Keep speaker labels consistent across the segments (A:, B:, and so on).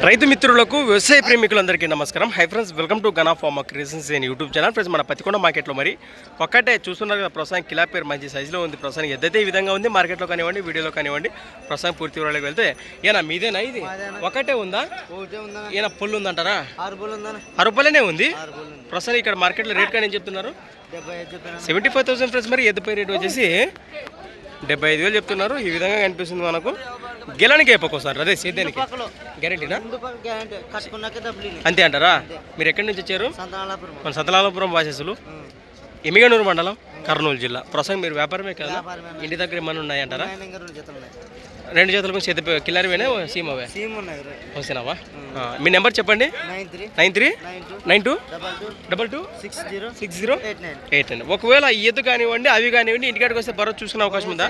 A: రైతు మిత్రులకు వ్యవసాయ ప్రేమికులందరికీ నమస్కారం. Hi friends, welcome to Gana pharma creations and YouTube channel. Friends, మన పత్తికొండ మార్కెట్లో మరి ఒక్కటే చూస్తున్నారు కదా, ప్రస్తుతానికి కిలా పేరు మంచి సైజులో ఉంది. ప్రస్తుతానికి ఎద్దైతే ఈ విధంగా ఉంది, మార్కెట్లో కానివ్వండి, వీడియోలో కానివ్వండి. ప్రస్తుతానికి పూర్తి వివరాలకు వెళ్తే ఏనా మీదేనా ఇది ఒకటే ఉందా? ఏనా పుల్లు ఉందంటారా? 6 రూపాయలనే ఉంది ప్రస్తుతానికి ఇక్కడ మార్కెట్లో. రేట్ కానీ ఏం చెప్తున్నారు? 75,000 ఫ్రెండ్స్. మరి ఎద్దుపై రేట్ వచ్చేసి 75,000 చెప్తున్నారు. ఈ విధంగా కనిపిస్తుంది మనకు. గెలానికి అయిపోకోసారి అదే సేద్యానికి గ్యారెంటీనా? అంతే అంటారా? మీరు ఎక్కడి నుంచి వచ్చారు? మన సతలాలపురం వాసేసులు, ఎమ్మిగనూరు మండలం, కర్నూలు జిల్లా. ప్రస్తుతం మీరు వ్యాపారమే కదా? ఇంటి దగ్గర ఏమైనా ఉన్నాయంటారా? 2 జతలకు చేతి కిల్లరివేనా సీమవే వస్తున్నావా? మీ నెంబర్ చెప్పండి. 9392226089. ఒకవేళ ఈ ఎద్దు కానివ్వండి, అవి కానివ్వండి, ఇంటికాడికి వస్తే బరోజ్ చూసుకునే అవకాశం ఉందా?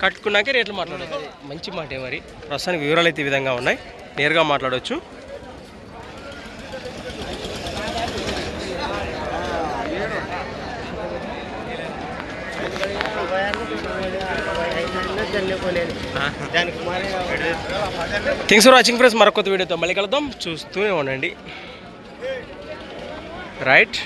A: కట్టుకున్నాకే రేట్లు మాట్లాడచ్చు. మంచి మాట. మరి ప్రస్తుతానికి వివరాలు అయితే ఈ విధంగా ఉన్నాయి, నేరుగా మాట్లాడవచ్చు. Thanks for watching friends. మరొక కొత్త వీడియోతో మళ్ళీ కలుద్దాం. చూస్తూనే ఉండండి. రైట్.